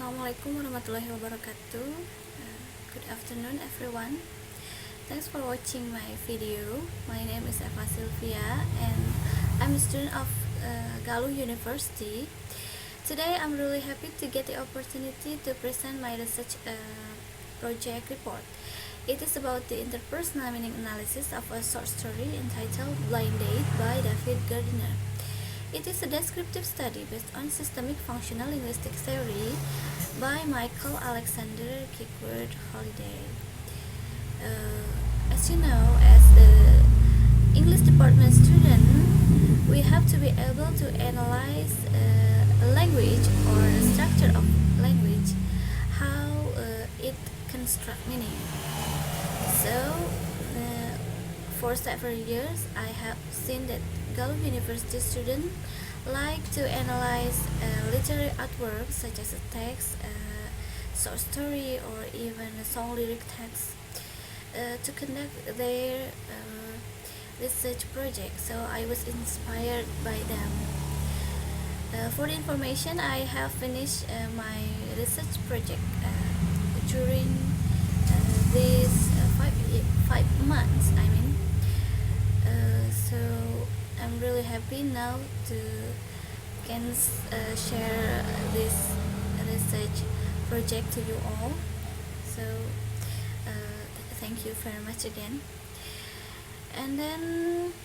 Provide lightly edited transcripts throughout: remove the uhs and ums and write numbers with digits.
Assalamualaikum warahmatullahi wabarakatuh. Good afternoon everyone. Thanks for watching my video. My name is Silvia and I'm a student of Galuh University. Today I'm really happy to get the opportunity to present my research project report. It is about the interpersonal meaning analysis of a short story entitled Blind Date by David Gardner. It is a descriptive study based on systemic functional linguistic theory by Michael Alexander Kirkwood Holiday. As you know, as the English department student, we have to be able to analyze a language or the structure of language, how it constructs meaning. So, for several years, I have seen that Galuh University students like to analyze literary artworks such as a text, short story, or even a song lyric text to conduct their research project. So I was inspired by them. For the information, I have finished my research project during these 5 months. So I'm really happy now to can share this research project to you all. So thank you very much again. And then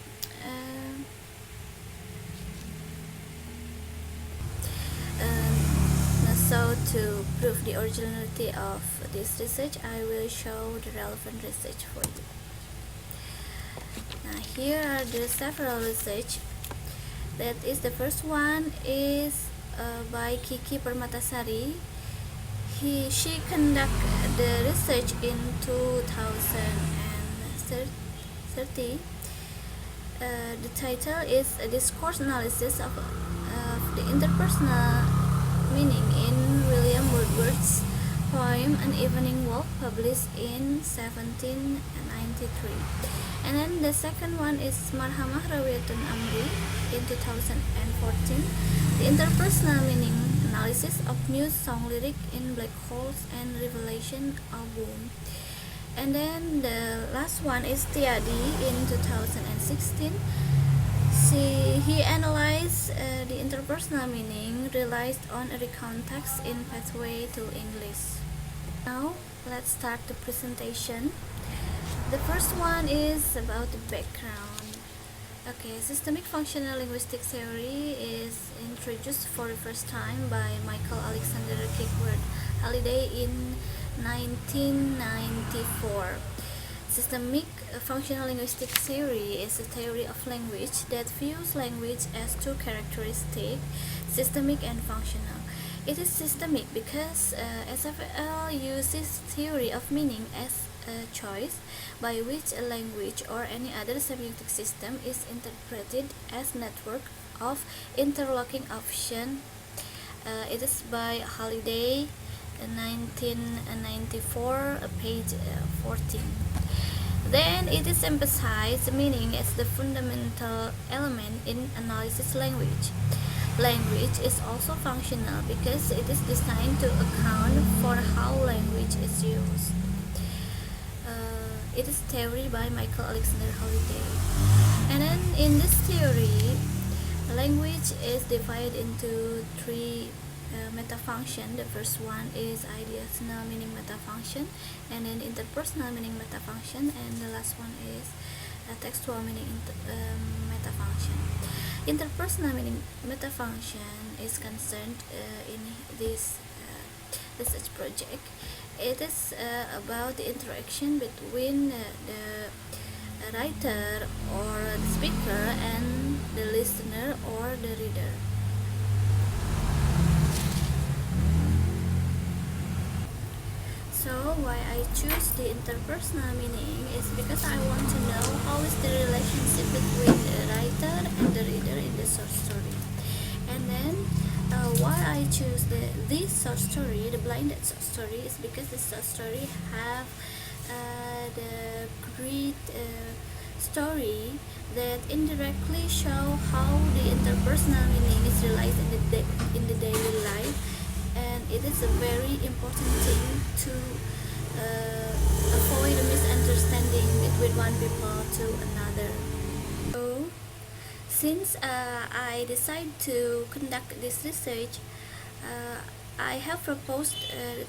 so to prove the originality of this research, I will show the relevant research for you. Here are the several research. That is, the first one is by Kiki Permatasari. She conducted the research in 2030. The title is a discourse analysis of the interpersonal meaning in William Wordsworth's poem An Evening Walk, published in 1793. And then the second one is Marhamah Rawiyatun Amri in 2014, the interpersonal meaning analysis of new song lyric in Black Holes and Revelation album. And then the last one is Tiadi in 2016. He analyzed the interpersonal meaning realized on a recount text in Pathway to English. Now let's start the presentation. The first one is about the background. Okay, systemic functional linguistic theory is introduced for the first time by Michael Alexander Kirkwood Holiday in 1994. Systemic functional linguistic theory is a theory of language that views language as two characteristics, systemic and functional. It is systemic because SFL uses theory of meaning as a choice by which a language or any other semiotic system is interpreted as network of interlocking options. It is by Holiday, 1994, page 14. Then it is emphasized meaning as the fundamental element in analysis language. Language is also functional because it is designed to account for how language is used. It is theory by Michael Alexander Holiday. And then in this theory, language is divided into three metafunction. The first one is ideational meaning metafunction, and then interpersonal meaning metafunction, and the last one is textual meaning metafunction. Interpersonal meaning metafunction is concerned in this research project. It is about the interaction between the writer or the speaker and the listener or the reader. So why I choose the interpersonal meaning is because I want to know how is the relationship between the writer and the reader in the short story. And then why I choose this short story, the blinded short story, is because the short story have the great story that indirectly show how the interpersonal meaning is realized in the daily life, and it is a very important thing to avoid a misunderstanding between one people to another. So, since I decided to conduct this research, I have proposed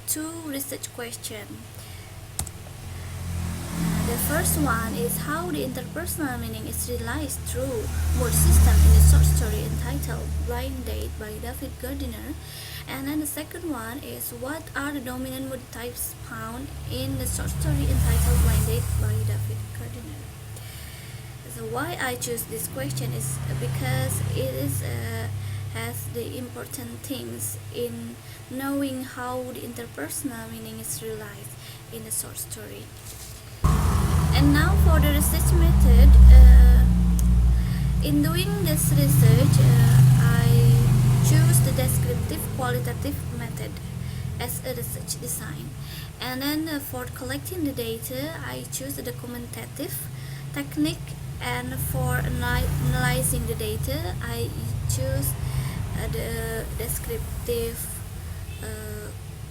two research questions. The first one is how the interpersonal meaning is realized through mood system in the short story entitled Blind Date by David Gardiner. And then the second one is what are the dominant mood types found in the short story entitled Blind Date by David Gardiner. So why I choose this question is because it is has the important things in knowing how the interpersonal meaning is realized in a short story. And now for the research method. In doing this research, I choose the descriptive qualitative method as a research design. And then for collecting the data, I choose the documentative technique, and for analyzing the data, I choose the descriptive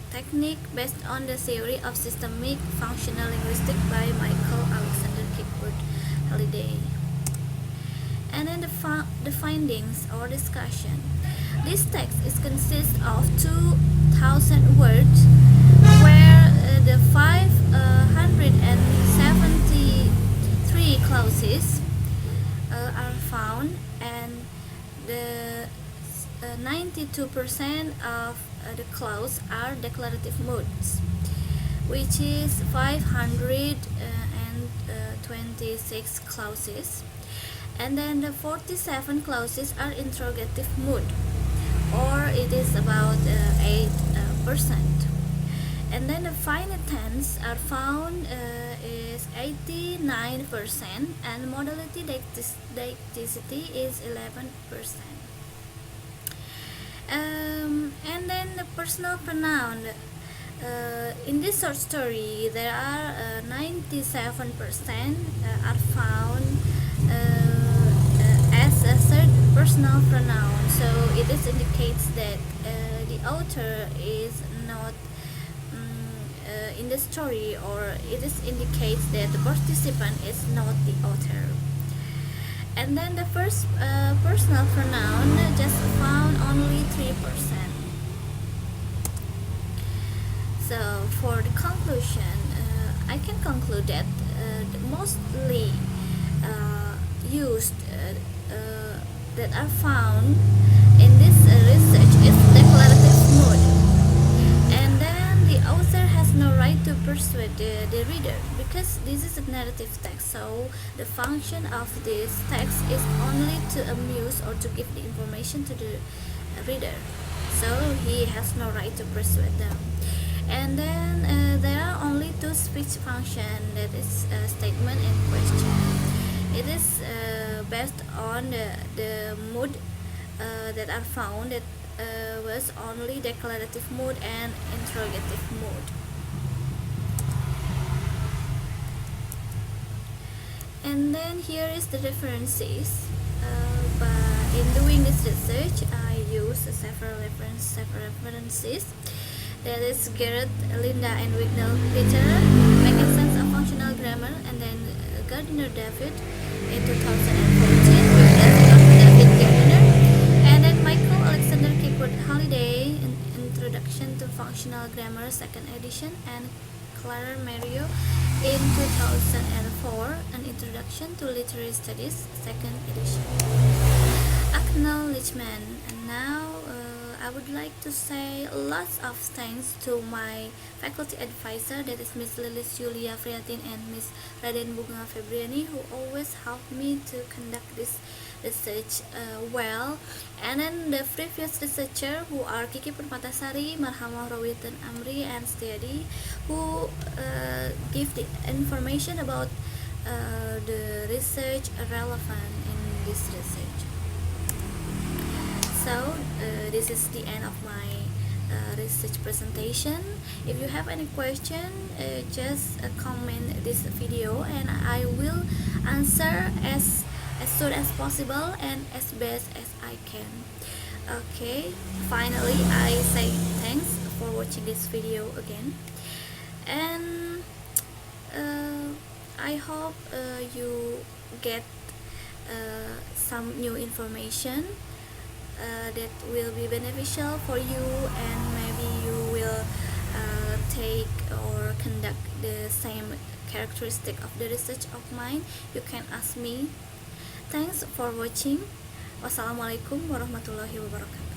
technique based on the theory of systemic functional linguistics by Michael Alexander Halliday. And then the findings or discussion. This text is consists of 2,000 words, where the 573 clauses are found, and the 92% of the clause are declarative moods, which is 526 clauses, and then the 47 clauses are interrogative mood, or it is about 8%, and then the final tense are found is 89%, and modality dicticity is 11%. And then the personal pronoun. In this short story, there are 97% are found as a third personal pronoun. So it is indicates that the author is not in the story, or it is indicates that the participant is not the author. And then the first personal pronoun just found only 3%. So for the conclusion, I can conclude that the mostly used that are found in this research is declarative mood, and then the author has no right to persuade the reader, because this is a narrative text, so the function of this text is only to amuse or to give the information to the reader, so he has no right to persuade them. And then there are only two speech functions, that is statement and question. It is based on the mood that are found, that was only declarative mood and interrogative mood. And then here is the references. But in doing this research, I use several references. That is Garrett, Linda, and Wignall Peter, Making Sense of Functional Grammar, and then Gardiner David in 2014 with David Gardiner, and then Michael Alexander Halliday, Introduction to Functional Grammar, 2nd edition, and Clara Mario in 2004, An Introduction to Literary Studies, 2nd edition. Acknowledgement. And now I would like to say lots of thanks to my faculty advisor, that is Miss Lilis Julia Friatin and Miss Raden Bunga Febriani, who always help me to conduct this research well. And then the previous researcher, who are Kiki Permatasari, Marhamah Rawitan Amri, and Steady, who give the information about the research relevant in this research. So this is the end of my research presentation. If you have any question, just comment this video, and I will answer as soon as possible and as best as I can. Okay, finally I say thanks for watching. watching this video again. And I hope you get some new information that will be beneficial for you, and maybe you will take or conduct the same characteristic of the research of mine. You can ask me. Thanks for watching. Wassalamualaikum warahmatullahi wabarakatuh.